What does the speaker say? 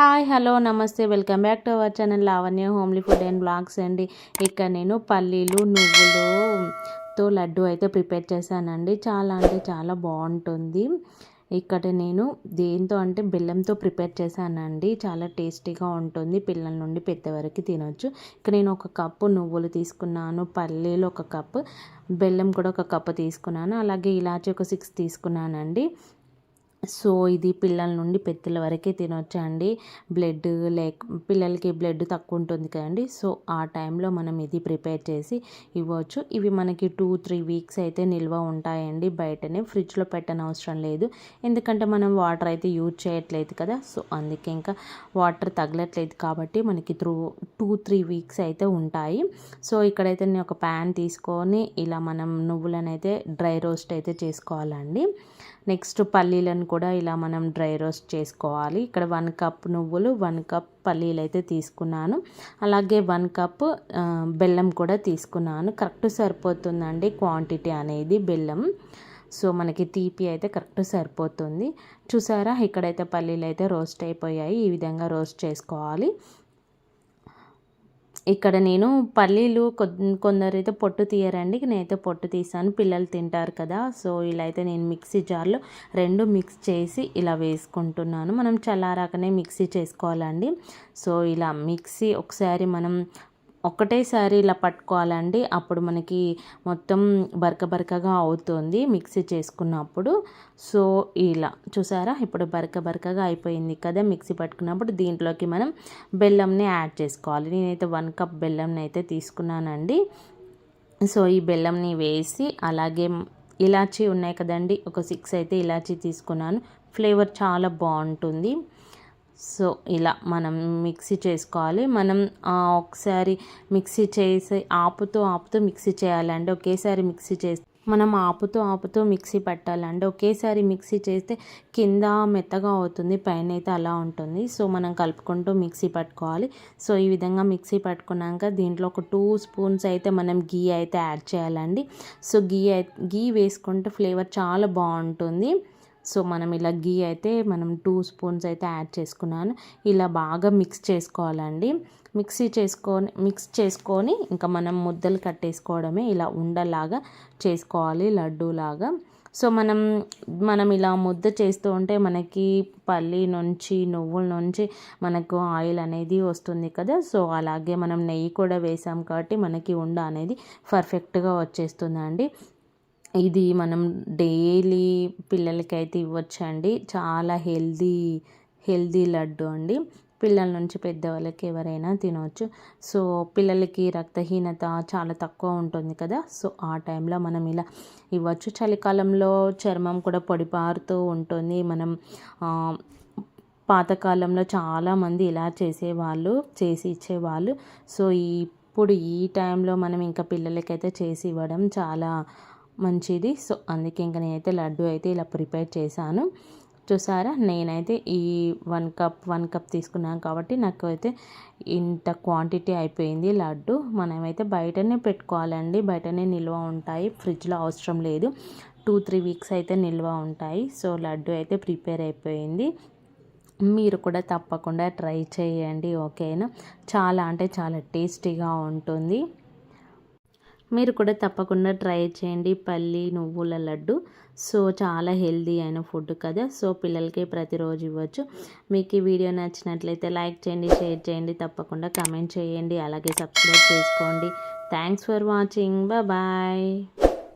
Hi hello నమస్తే welcome back to our channel Lavanya homely food and blogs అండి. ఇక్కడ నేను పల్లీలు నువ్వులతో లడ్డు అయితే ప్రిపేర్ చేశానండి. చాలా అంటే చాలా బాగుంటుంది. ఇక్కడ నేను దేంతో అంటే బెల్లంతో ప్రిపేర్ చేశానండి. చాలా టేస్టీగా ఉంటుంది. పిల్లల నుండి పెద్దవరకు తినొచ్చు. ఇక్కడ నేను ఒక కప్పు నువ్వులు తీసుకున్నాను, పల్లీలు ఒక కప్పు, బెల్లం కూడా ఒక కప్పు తీసుకున్నాను, అలాగే ఇలాచి ఒక 6 తీసుకున్నానండి. సో ఇది పిల్లల నుండి పెద్దల వరకే తినొచ్చండి. పిల్లలకి బ్లడ్ తక్కువ ఉంటుంది కదండి. సో ఆ టైంలో మనం ఇది ప్రిపేర్ చేసి ఇవ్వచ్చు. ఇవి మనకి 2-3 వీక్స్ అయితే నిల్వ ఉంటాయండి. బయటనే ఫ్రిడ్జ్లో పెట్టనవసరం లేదు, ఎందుకంటే మనం వాటర్ అయితే యూజ్ చేయట్లేదు కదా. సో అందుకే ఇంకా వాటర్ తగలట్లేదు కాబట్టి మనకి 2-3 వీక్స్ అయితే ఉంటాయి. సో ఇక్కడైతే నేను ఒక ప్యాన్ తీసుకొని ఇలా మనం నువ్వులను అయితే డ్రై రోస్ట్ అయితే చేసుకోవాలండి. నెక్స్ట్ పల్లీలను కూడా ఇలా మనం డ్రై రోస్ట్ చేసుకోవాలి. ఇక్కడ 1 కప్ నువ్వులు, 1 కప్ పల్లీలు అయితే తీసుకున్నాను, అలాగే 1 కప్ బెల్లం కూడా తీసుకున్నాను. కరెక్ట్ సరిపోతుందండి క్వాంటిటీ అనేది బెల్లం. సో మనకి తీపి అయితే కరెక్ట్ సరిపోతుంది. చూసారా, ఇక్కడైతే పల్లీలు అయితే రోస్ట్ అయిపోయాయి. ఈ విధంగా రోస్ట్ చేసుకోవాలి. ఇక్కడ నేను పల్లీలు కొందరైతే పొట్టు తీయరండి, నేనైతే పొట్టు తీసాను, పిల్లలు తింటారు కదా. సో ఇలా అయితే నేను మిక్సీ జార్లో 2 మిక్స్ చేసి ఇలా వేసుకుంటున్నాను. మనం చల్లారాకనే మిక్సీ చేసుకోవాలండి. సో ఇలా మిక్సీ ఒకసారి మనం ఒకటేసారి ఇలా పట్టుకోవాలండి. అప్పుడు మనకి మొత్తం బరకగా అవుతుంది మిక్సీ చేసుకున్నప్పుడు. సో ఇలా చూసారా, ఇప్పుడు బరకగా అయిపోయింది కదా మిక్సీ పట్టుకున్నప్పుడు. దీంట్లోకి మనం బెల్లంని యాడ్ చేసుకోవాలి. నేనైతే 1 కప్ బెల్లంని అయితే తీసుకున్నానండి. సో ఈ బెల్లంని వేసి, అలాగే ఇలాచీ ఉన్నాయి కదండి, ఒక 6 అయితే ఇలాచీ తీసుకున్నాను. ఫ్లేవర్ చాలా బాగుంటుంది. సో ఇలా మనం మిక్సీ చేసుకోవాలి. మనం ఒకసారి మిక్సీ చేసి ఆపుతూ మిక్సీ చేయాలండి. ఒకేసారి మిక్సీ చేస్తే మనం ఆపుతూ మిక్సీ పెట్టాలండి. ఒకేసారి మిక్సీ చేస్తే కింద మెత్తగా అవుతుంది, పైన అయితే అలా ఉంటుంది. సో మనం కలుపుకుంటూ మిక్సీ పట్టుకోవాలి. సో ఈ విధంగా మిక్సీ పట్టుకున్నాక దీంట్లో ఒక 2 స్పూన్స్ అయితే మనం గీ అయితే యాడ్ చేయాలండి. సో గీ వేసుకుంటే ఫ్లేవర్ చాలా బాగుంటుంది. సో మనం ఇలా గీ అయితే మనం 2 స్పూన్స్ అయితే యాడ్ చేసుకున్నాను. ఇలా బాగా మిక్స్ చేసుకోవాలండి. మిక్స్ చేసుకొని ఇంకా మనం ముద్దలు కట్టేసుకోవడమే. ఇలా ఉండలాగా చేసుకోవాలి, లడ్డూలాగా. సో మనం ఇలా ముద్ద చేస్తూ ఉంటే మనకి పల్లి నుంచి నువ్వుల నుంచి మనకు ఆయిల్ అనేది వస్తుంది కదా. సో అలాగే మనం నెయ్యి కూడా వేసాం కాబట్టి మనకి ఉండ అనేది పర్ఫెక్ట్గా వచ్చేస్తుందండి. ఇది మనం డైలీ పిల్లలకైతే ఇవ్వచ్చండి. చాలా హెల్దీ లడ్డు అండి. పిల్లల నుంచి పెద్దవాళ్ళకి ఎవరైనా తినవచ్చు. సో పిల్లలకి రక్తహీనత చాలా తక్కువ ఉంటుంది కదా. సో ఆ టైంలో మనం ఇలా ఇవ్వచ్చు. చలికాలంలో చర్మం కూడా పొడిపారుతూ ఉంటుంది. మనం పాతకాలంలో చాలామంది ఇలా చేసి ఇచ్చేవాళ్ళు. సో ఇప్పుడు ఈ టైంలో మనం ఇంకా పిల్లలకైతే చేసి ఇవ్వడం చాలా మంచిది. సో అందుకే ఇంకా నేనైతే లడ్డు అయితే ఇలా ప్రిపేర్ చేశాను. చూసారా, నేనైతే ఈ 1 కప్ తీసుకున్నాను కాబట్టి నాకు అయితే ఇంత క్వాంటిటీ అయిపోయింది లడ్డు. మనమైతే బయటనే పెట్టుకోవాలండి, బయటనే నిల్వ ఉంటాయి, ఫ్రిడ్జ్లో అవసరం లేదు. 2-3 వీక్స్ అయితే నిల్వ ఉంటాయి. సో లడ్డు అయితే ప్రిపేర్ అయిపోయింది. మీరు కూడా తప్పకుండా ట్రై చేయండి, ఓకేనా. చాలా అంటే చాలా టేస్టీగా ఉంటుంది. మీరు కూడా తప్పకుండా ట్రై చేయండి పల్లి నువ్వుల లడ్డు. సో చాలా హెల్దీ అయిన ఫుడ్ కదా. సో పిల్లలకి ప్రతిరోజు ఇవ్వచ్చు. మీకు ఈ వీడియో నచ్చినట్లయితే లైక్ చేయండి, షేర్ చేయండి, తప్పకుండా కమెంట్ చేయండి, అలాగే సబ్స్క్రైబ్ చేసుకోండి. Thanks for watching. బాయ్.